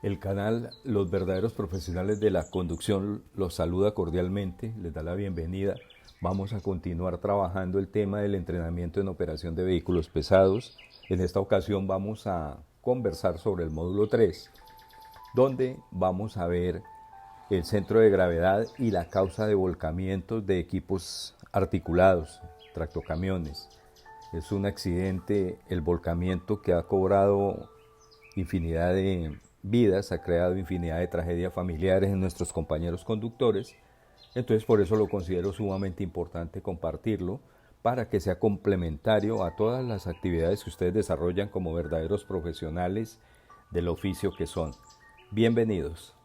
El canal Los Verdaderos Profesionales de la Conducción los saluda cordialmente, les da la bienvenida. Vamos a continuar trabajando el tema del entrenamiento en operación de vehículos pesados. En esta ocasión vamos a conversar sobre el módulo 3, donde vamos a ver el centro de gravedad y la causa de volcamientos de equipos articulados, tractocamiones. Es un accidente, el volcamiento, que ha cobrado infinidad de vidas, ha creado infinidad de tragedias familiares en nuestros compañeros conductores. Entonces por eso lo considero sumamente importante compartirlo para que sea complementario a todas las actividades que ustedes desarrollan como verdaderos profesionales del oficio que son. Bienvenidos.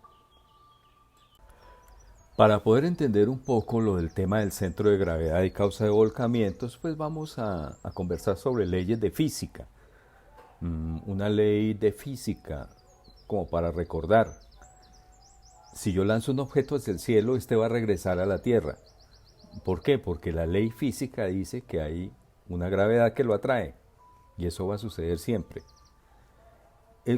Para poder entender un poco lo del tema del centro de gravedad y causa de volcamientos, pues vamos a conversar sobre leyes de física. Una ley de física, como para recordar. Si yo lanzo un objeto hacia el cielo, este va a regresar a la Tierra. ¿Por qué? Porque la ley física dice que hay una gravedad que lo atrae. Y eso va a suceder siempre.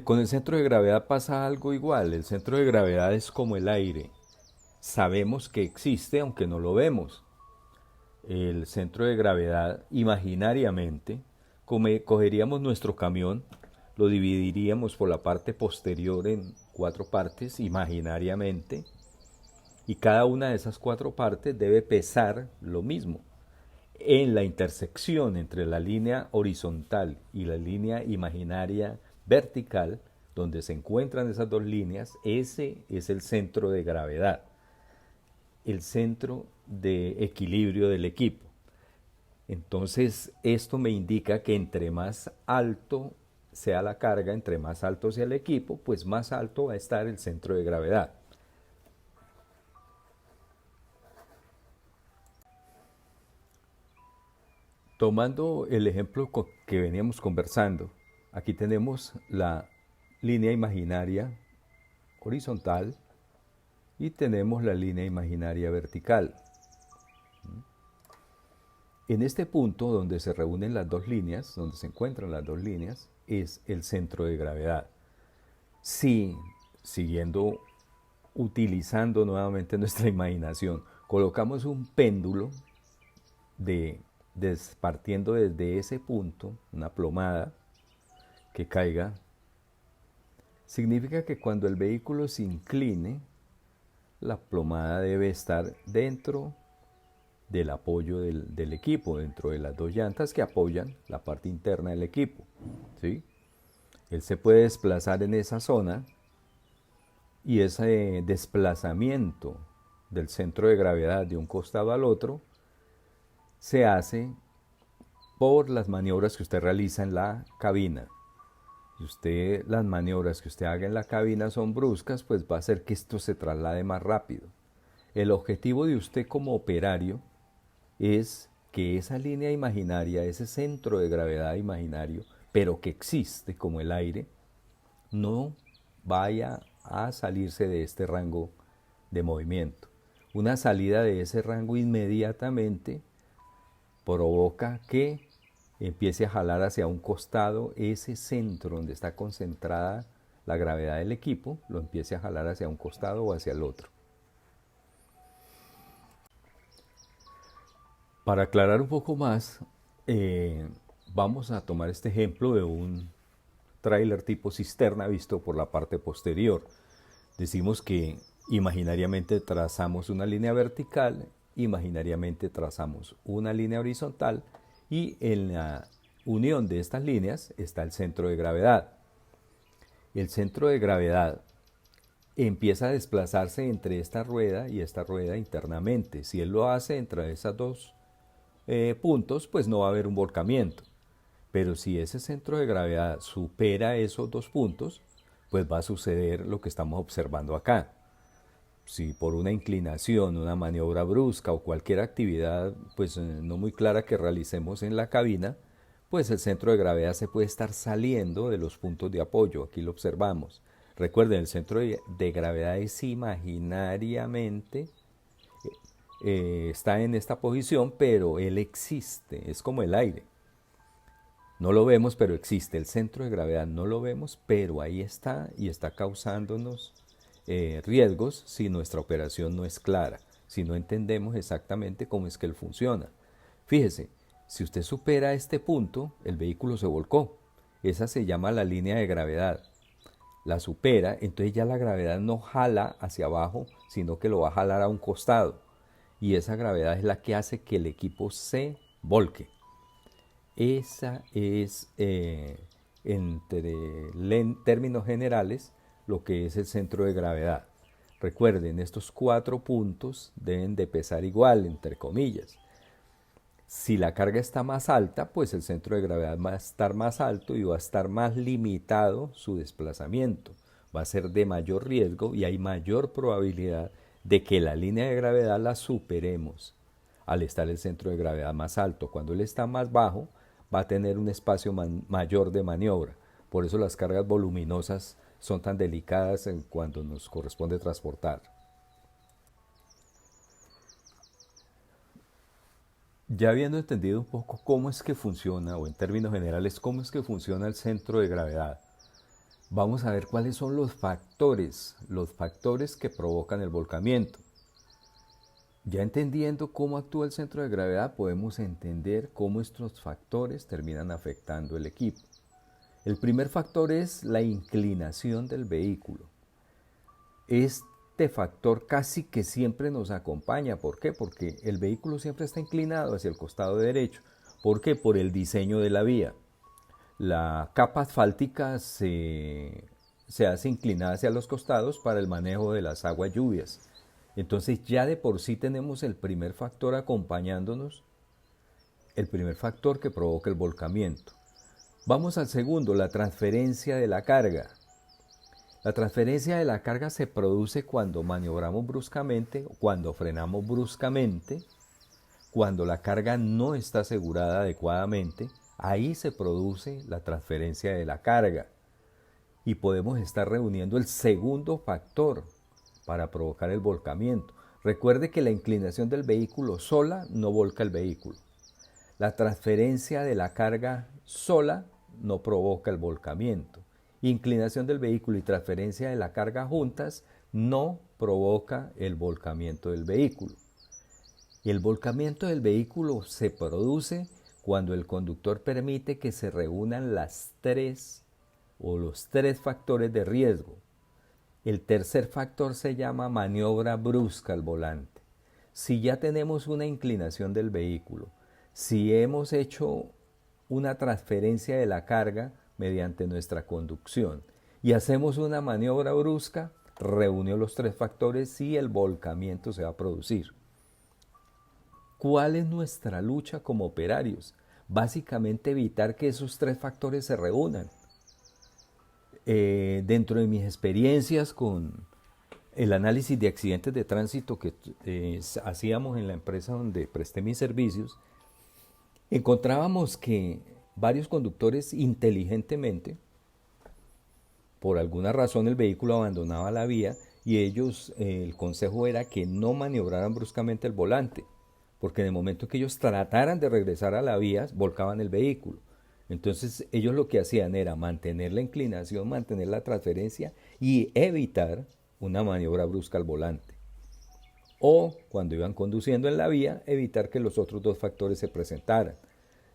Con el centro de gravedad pasa algo igual. El centro de gravedad es como el aire. Sabemos que existe aunque no lo vemos. El centro de gravedad, imaginariamente, cogeríamos nuestro camión, lo dividiríamos por la parte posterior en 4 partes imaginariamente, y cada una de esas 4 partes debe pesar lo mismo. En la intersección entre la línea horizontal y la línea imaginaria vertical, donde se encuentran esas dos líneas, ese es el centro de gravedad, el centro de equilibrio del equipo. Entonces esto me indica que entre más alto sea la carga, entre más alto sea el equipo, pues más alto va a estar el centro de gravedad. Tomando el ejemplo que veníamos conversando, aquí tenemos la línea imaginaria horizontal y tenemos la línea imaginaria vertical. En este punto donde se reúnen las dos líneas, donde se encuentran las dos líneas, es el centro de gravedad. Si, siguiendo, utilizando nuevamente nuestra imaginación, colocamos un péndulo partiendo desde ese punto, una plomada que caiga, significa que cuando el vehículo se incline, la plomada debe estar dentro del apoyo del equipo, dentro de las dos llantas que apoyan la parte interna del equipo, ¿sí? Él se puede desplazar en esa zona y ese desplazamiento del centro de gravedad de un costado al otro se hace por las maniobras que usted realiza en la cabina. Si las maniobras que usted haga en la cabina son bruscas, pues va a hacer que esto se traslade más rápido. El objetivo de usted como operario es que esa línea imaginaria, ese centro de gravedad imaginario, pero que existe como el aire, no vaya a salirse de este rango de movimiento. Una salida de ese rango inmediatamente provoca que empiece a jalar hacia un costado ese centro donde está concentrada la gravedad del equipo, lo empiece a jalar hacia un costado o hacia el otro. Para aclarar un poco más, vamos a tomar este ejemplo de un tráiler tipo cisterna visto por la parte posterior. Decimos que imaginariamente trazamos una línea vertical, imaginariamente trazamos una línea horizontal y en la unión de estas líneas está el centro de gravedad. El centro de gravedad empieza a desplazarse entre esta rueda y esta rueda internamente. Si él lo hace entre esos dos puntos, pues no va a haber un volcamiento. Pero si ese centro de gravedad supera esos dos puntos, pues va a suceder lo que estamos observando acá. Si por una inclinación, una maniobra brusca o cualquier actividad pues no muy clara que realicemos en la cabina, pues el centro de gravedad se puede estar saliendo de los puntos de apoyo. Aquí lo observamos. Recuerden, el centro de gravedad es imaginariamente, está en esta posición, pero él existe, es como el aire. No lo vemos, pero existe. El centro de gravedad no lo vemos, pero ahí está y está causándonos riesgos si nuestra operación no es clara, si no entendemos exactamente cómo es que él funciona. Fíjese, si usted supera este punto, el vehículo se volcó. Esa se llama la línea de gravedad. La supera, entonces ya la gravedad no jala hacia abajo, sino que lo va a jalar a un costado. Y esa gravedad es la que hace que el equipo se volque. Esa es, términos generales, lo que es el centro de gravedad. Recuerden, estos 4 puntos deben de pesar igual, entre comillas. Si la carga está más alta, pues el centro de gravedad va a estar más alto y va a estar más limitado su desplazamiento. Va a ser de mayor riesgo y hay mayor probabilidad de que la línea de gravedad la superemos al estar el centro de gravedad más alto. Cuando él está más bajo, va a tener un espacio mayor de maniobra. Por eso las cargas voluminosas son tan delicadas cuando nos corresponde transportar. Ya habiendo entendido un poco cómo es que funciona, o en términos generales, cómo es que funciona el centro de gravedad, vamos a ver cuáles son los factores que provocan el volcamiento. Ya entendiendo cómo actúa el centro de gravedad, podemos entender cómo estos factores terminan afectando el equipo. El primer factor es la inclinación del vehículo. Este factor casi que siempre nos acompaña. ¿Por qué? Porque el vehículo siempre está inclinado hacia el costado derecho. ¿Por qué? Por el diseño de la vía. La capa asfáltica se hace inclinada hacia los costados para el manejo de las aguas lluvias. Entonces ya de por sí tenemos el primer factor acompañándonos, el primer factor que provoca el volcamiento. Vamos al segundo, la transferencia de la carga. La transferencia de la carga se produce cuando maniobramos bruscamente, cuando frenamos bruscamente, cuando la carga no está asegurada adecuadamente. Ahí se produce la transferencia de la carga y podemos estar reuniendo el segundo factor para provocar el volcamiento. Recuerde que la inclinación del vehículo sola no volca el vehículo. La transferencia de la carga sola no provoca el volcamiento. Inclinación del vehículo y transferencia de la carga juntas no provoca el volcamiento del vehículo. El volcamiento del vehículo se produce cuando el conductor permite que se reúnan los tres factores de riesgo. El tercer factor se llama maniobra brusca al volante. Si ya tenemos una inclinación del vehículo, si hemos hecho una transferencia de la carga mediante nuestra conducción y hacemos una maniobra brusca, reunió los 3 factores y el volcamiento se va a producir. ¿Cuál es nuestra lucha como operarios? Básicamente evitar que esos 3 factores se reúnan. Dentro de mis experiencias con el análisis de accidentes de tránsito que hacíamos en la empresa donde presté mis servicios, encontrábamos que varios conductores inteligentemente, por alguna razón el vehículo abandonaba la vía y ellos, el consejo era que no maniobraran bruscamente el volante, porque en el momento que ellos trataran de regresar a la vía, volcaban el vehículo. Entonces ellos lo que hacían era mantener la inclinación, mantener la transferencia y evitar una maniobra brusca al volante. O cuando iban conduciendo en la vía, evitar que los otros 2 factores se presentaran.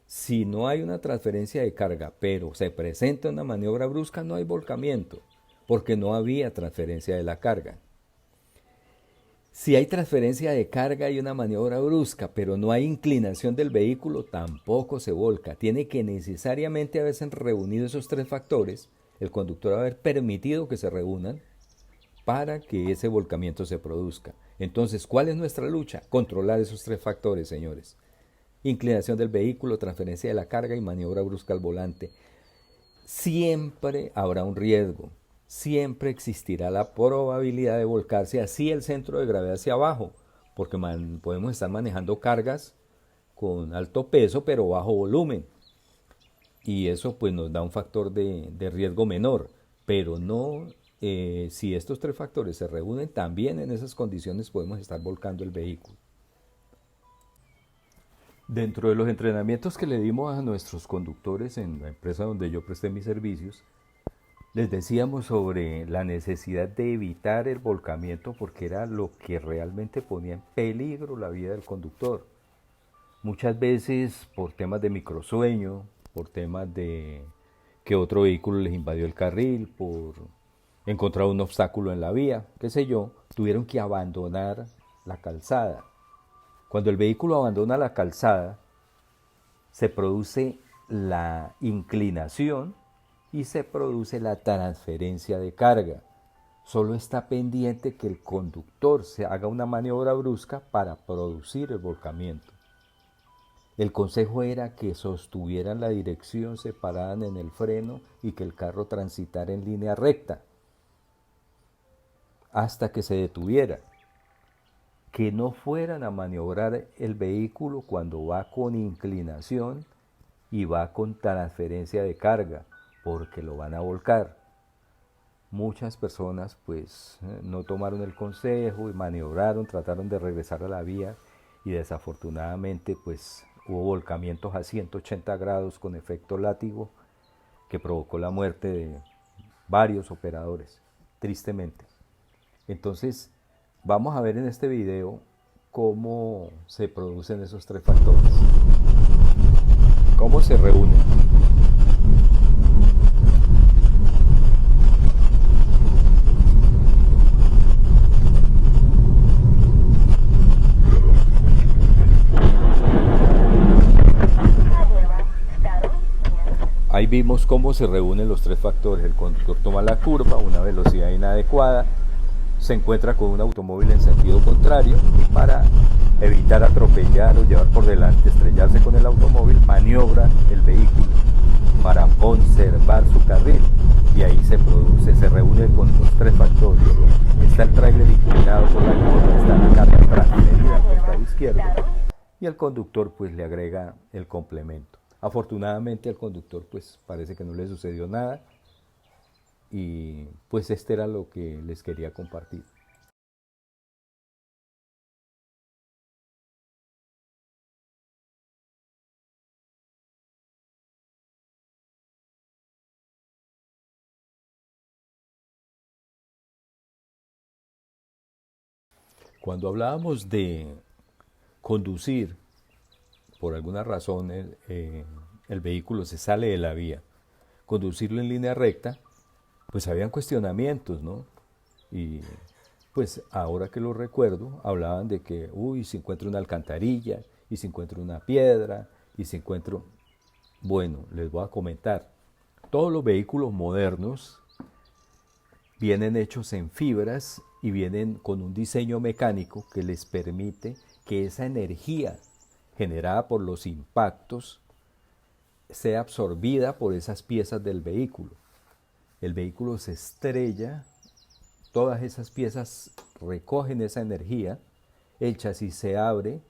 Si no hay una transferencia de carga, pero se presenta una maniobra brusca, no hay volcamiento, porque no había transferencia de la carga. Si hay transferencia de carga y una maniobra brusca, pero no hay inclinación del vehículo, tampoco se volca. Tiene que necesariamente haberse reunido esos 3 factores, el conductor haber permitido que se reúnan para que ese volcamiento se produzca. Entonces, ¿cuál es nuestra lucha? Controlar esos 3 factores, señores. Inclinación del vehículo, transferencia de la carga y maniobra brusca al volante. Siempre habrá un riesgo. Siempre existirá la probabilidad de volcarse así el centro de gravedad hacia abajo, porque podemos estar manejando cargas con alto peso pero bajo volumen, y eso pues nos da un factor de riesgo menor, pero no, si estos 3 factores se reúnen, también en esas condiciones podemos estar volcando el vehículo. Dentro de los entrenamientos que le dimos a nuestros conductores en la empresa donde yo presté mis servicios, les decíamos sobre la necesidad de evitar el volcamiento porque era lo que realmente ponía en peligro la vida del conductor. Muchas veces por temas de microsueño, por temas de que otro vehículo les invadió el carril, por encontrar un obstáculo en la vía, qué sé yo, tuvieron que abandonar la calzada. Cuando el vehículo abandona la calzada, se produce la inclinación y se produce la transferencia de carga. Solo está pendiente que el conductor se haga una maniobra brusca para producir el volcamiento. El consejo era que sostuvieran la dirección, se pararan en el freno y que el carro transitara en línea recta hasta que se detuviera. Que no fueran a maniobrar el vehículo cuando va con inclinación y va con transferencia de carga, porque lo van a volcar. Muchas personas pues no tomaron el consejo y maniobraron, trataron de regresar a la vía y desafortunadamente pues hubo volcamientos a 180 grados con efecto látigo que provocó la muerte de varios operadores, tristemente. Entonces, vamos a ver en este video cómo se producen esos tres factores, cómo se reúnen. Ahí vimos cómo se reúnen los tres factores. El conductor toma la curva a una velocidad inadecuada, se encuentra con un automóvil en sentido contrario y para evitar atropellar o llevar por delante, estrellarse con el automóvil, maniobra el vehículo para conservar su carril y ahí se reúne con los tres factores. Está el tráiler inclinado por la curva, está la carga transferida al costado izquierdo y el conductor pues le agrega el complemento. Afortunadamente al conductor pues parece que no le sucedió nada y pues este era lo que les quería compartir. Cuando hablábamos de conducir, por alguna razón el vehículo se sale de la vía, conducirlo en línea recta, pues habían cuestionamientos, ¿no? Y pues ahora que lo recuerdo, hablaban de que, uy, si encuentro una alcantarilla, y si encuentro una piedra, y si encuentro... Bueno, les voy a comentar. Todos los vehículos modernos vienen hechos en fibras y vienen con un diseño mecánico que les permite que esa energía generada por los impactos sea absorbida por esas piezas del vehículo. El vehículo se estrella, todas esas piezas recogen esa energía, el chasis se abre,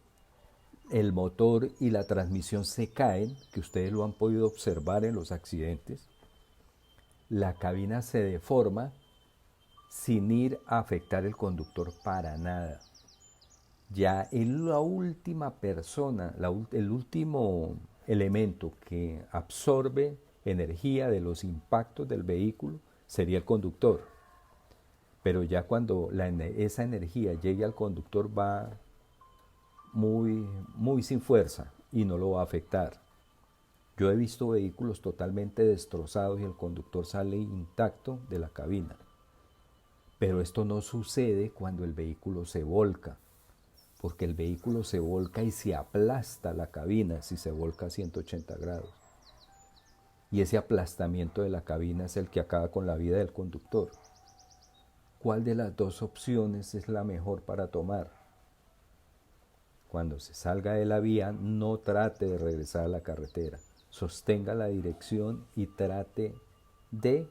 el motor y la transmisión se caen, que ustedes lo han podido observar en los accidentes, la cabina se deforma sin ir a afectar el conductor para nada. Ya es la última persona, el último elemento que absorbe energía de los impactos del vehículo sería el conductor. Pero ya cuando esa energía llegue al conductor va muy sin fuerza y no lo va a afectar. Yo he visto vehículos totalmente destrozados y el conductor sale intacto de la cabina. Pero esto no sucede cuando el vehículo se volca, porque el vehículo se volca y se aplasta la cabina si se volca a 180 grados. Y ese aplastamiento de la cabina es el que acaba con la vida del conductor. ¿Cuál de las dos opciones es la mejor para tomar? Cuando se salga de la vía, no trate de regresar a la carretera. Sostenga la dirección y trate de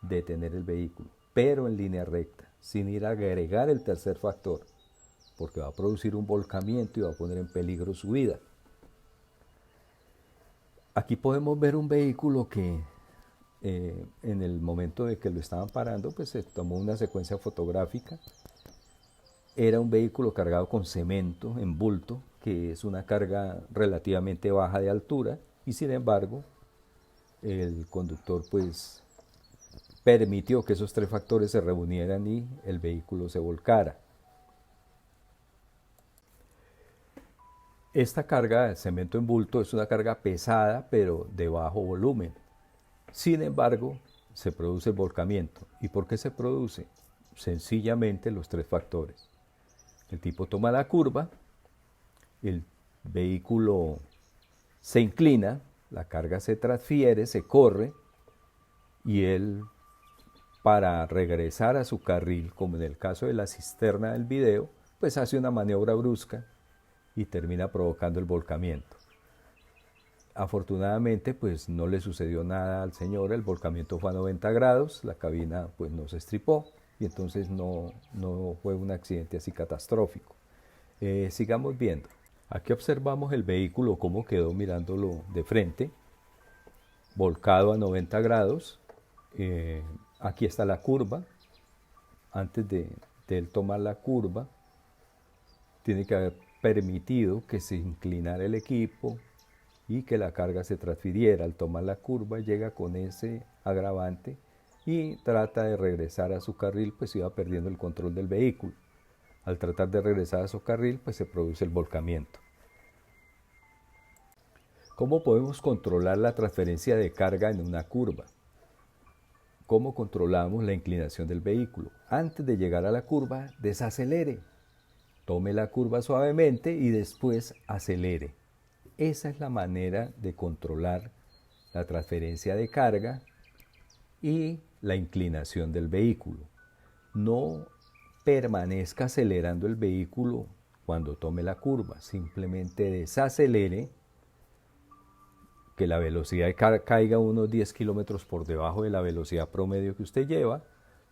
detener el vehículo, pero en línea recta, sin ir a agregar el tercer factor, porque va a producir un volcamiento y va a poner en peligro su vida. Aquí podemos ver un vehículo que en el momento de que lo estaban parando, pues se tomó una secuencia fotográfica. Era un vehículo cargado con cemento en bulto, que es una carga relativamente baja de altura, y sin embargo el conductor pues permitió que esos tres factores se reunieran y el vehículo se volcara. Esta carga de cemento en bulto es una carga pesada pero de bajo volumen. Sin embargo, se produce el volcamiento. ¿Y por qué se produce? Sencillamente los tres factores. El tipo toma la curva, el vehículo se inclina, la carga se transfiere, se corre, y él, para regresar a su carril, como en el caso de la cisterna del video, pues hace una maniobra brusca y termina provocando el volcamiento. Afortunadamente pues no le sucedió nada al señor, el volcamiento fue a 90 grados, la cabina pues no se estripó y entonces no fue un accidente así catastrófico. Sigamos viendo. Aquí observamos el vehículo cómo quedó mirándolo de frente, volcado a 90 grados. Aquí está la curva. Antes de él tomar la curva, tiene que haber permitido que se inclinara el equipo y que la carga se transfiriera. Al tomar la curva llega con ese agravante y trata de regresar a su carril, pues iba perdiendo el control del vehículo. Al tratar de regresar a su carril, pues se produce el volcamiento. ¿Cómo podemos controlar la transferencia de carga en una curva? ¿Cómo controlamos la inclinación del vehículo? Antes de llegar a la curva, desacelere. Tome la curva suavemente y después acelere. Esa es la manera de controlar la transferencia de carga y la inclinación del vehículo. No permanezca acelerando el vehículo cuando tome la curva, simplemente desacelere, que la velocidad caiga unos 10 kilómetros por debajo de la velocidad promedio que usted lleva,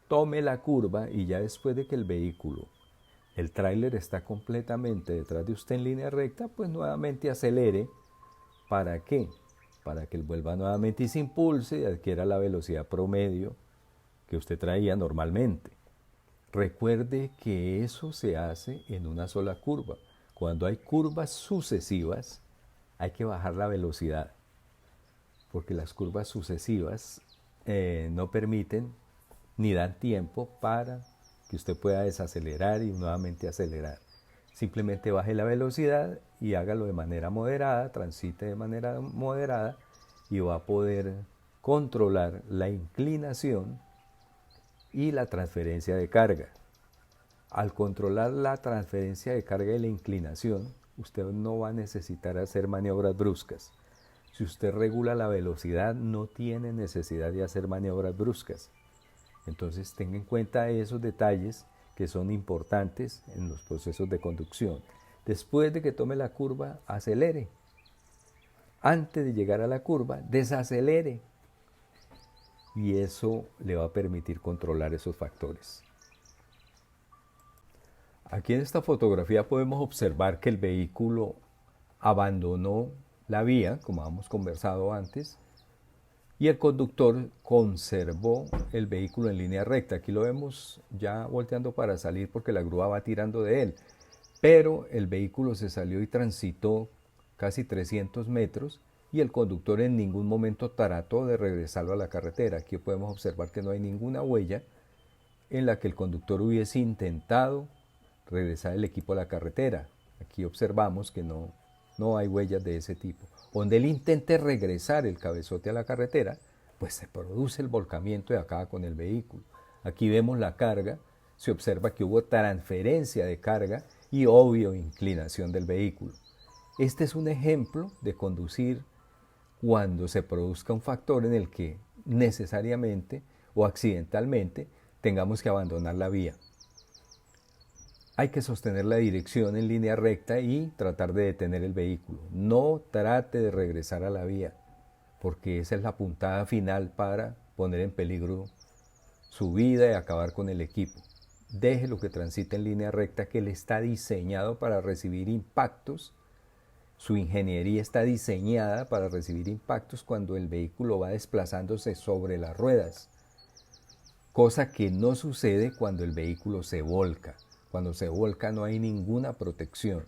tome la curva y ya después de que el tráiler está completamente detrás de usted en línea recta, pues nuevamente acelere. ¿Para qué? Para que él vuelva nuevamente y se impulse y adquiera la velocidad promedio que usted traía normalmente. Recuerde que eso se hace en una sola curva. Cuando hay curvas sucesivas, hay que bajar la velocidad, porque las curvas sucesivas no permiten ni dan tiempo para que usted pueda desacelerar y nuevamente acelerar. Simplemente baje la velocidad y hágalo de manera moderada, transite de manera moderada y va a poder controlar la inclinación y la transferencia de carga. Al controlar la transferencia de carga y la inclinación, usted no va a necesitar hacer maniobras bruscas. Si usted regula la velocidad, no tiene necesidad de hacer maniobras bruscas. Entonces tenga en cuenta esos detalles que son importantes en los procesos de conducción. Después de que tome la curva, acelere. Antes de llegar a la curva, desacelere. Y eso le va a permitir controlar esos factores. Aquí en esta fotografía podemos observar que el vehículo abandonó la vía, como hemos conversado antes, y el conductor conservó el vehículo en línea recta. Aquí lo vemos ya volteando para salir porque la grúa va tirando de él. Pero el vehículo se salió y transitó casi 300 metros y el conductor en ningún momento trató de regresarlo a la carretera. Aquí podemos observar que no hay ninguna huella en la que el conductor hubiese intentado regresar el equipo a la carretera. Aquí observamos que no hay huellas de ese tipo. Donde él intente regresar el cabezote a la carretera, pues se produce el volcamiento y acaba con el vehículo. Aquí vemos la carga, se observa que hubo transferencia de carga y obvio inclinación del vehículo. Este es un ejemplo de conducir cuando se produzca un factor en el que necesariamente o accidentalmente tengamos que abandonar la vía. Hay que sostener la dirección en línea recta y tratar de detener el vehículo. No trate de regresar a la vía, porque esa es la puntada final para poner en peligro su vida y acabar con el equipo. Déjelo que transite en línea recta, que él está diseñado para recibir impactos. Su ingeniería está diseñada para recibir impactos cuando el vehículo va desplazándose sobre las ruedas, cosa que no sucede cuando el vehículo se volca. Cuando se volca no hay ninguna protección.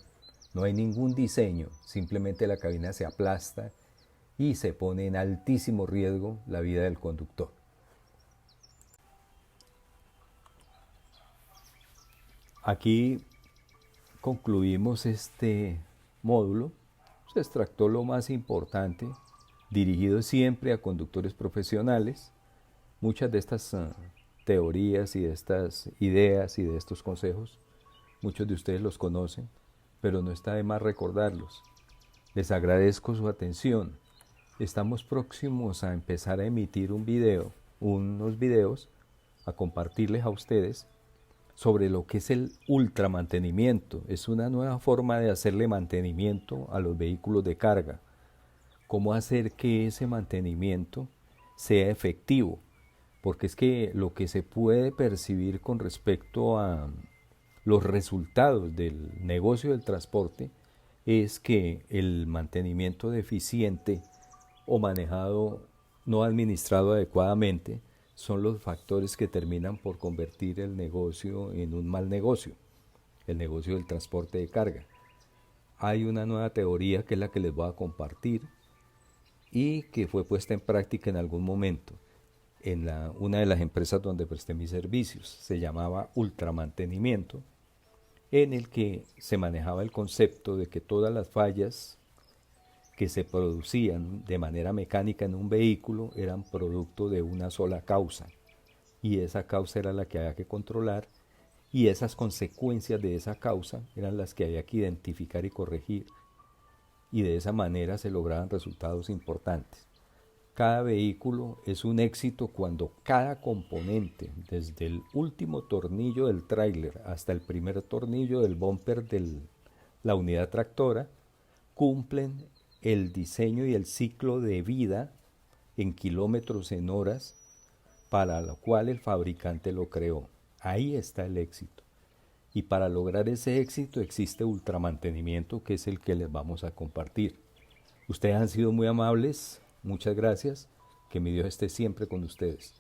No hay ningún diseño, simplemente la cabina se aplasta y se pone en altísimo riesgo la vida del conductor. Aquí concluimos este módulo. Se extractó lo más importante, dirigido siempre a conductores profesionales. Muchas de estas teorías y de estas ideas y de estos consejos, muchos de ustedes los conocen, pero no está de más recordarlos. Les agradezco su atención. Estamos próximos a empezar a emitir unos videos, a compartirles a ustedes sobre lo que es el ultramantenimiento. Es una nueva forma de hacerle mantenimiento a los vehículos de carga. Cómo hacer que ese mantenimiento sea efectivo. Porque es que lo que se puede percibir con respecto a los resultados del negocio del transporte es que el mantenimiento deficiente o manejado, no administrado adecuadamente, son los factores que terminan por convertir el negocio en un mal negocio, el negocio del transporte de carga. Hay una nueva teoría que es la que les voy a compartir y que fue puesta en práctica en algún momento en una de las empresas donde presté mis servicios. Se llamaba ultramantenimiento, en el que se manejaba el concepto de que todas las fallas que se producían de manera mecánica en un vehículo eran producto de una sola causa, y esa causa era la que había que controlar, y esas consecuencias de esa causa eran las que había que identificar y corregir, y de esa manera se lograban resultados importantes. Cada vehículo es un éxito cuando cada componente, desde el último tornillo del tráiler hasta el primer tornillo del bumper de la unidad tractora, cumplen el diseño y el ciclo de vida en kilómetros en horas para lo cual el fabricante lo creó. Ahí está el éxito. Y para lograr ese éxito existe ultramantenimiento, que es el que les vamos a compartir. Ustedes han sido muy amables, muchas gracias, que mi Dios esté siempre con ustedes.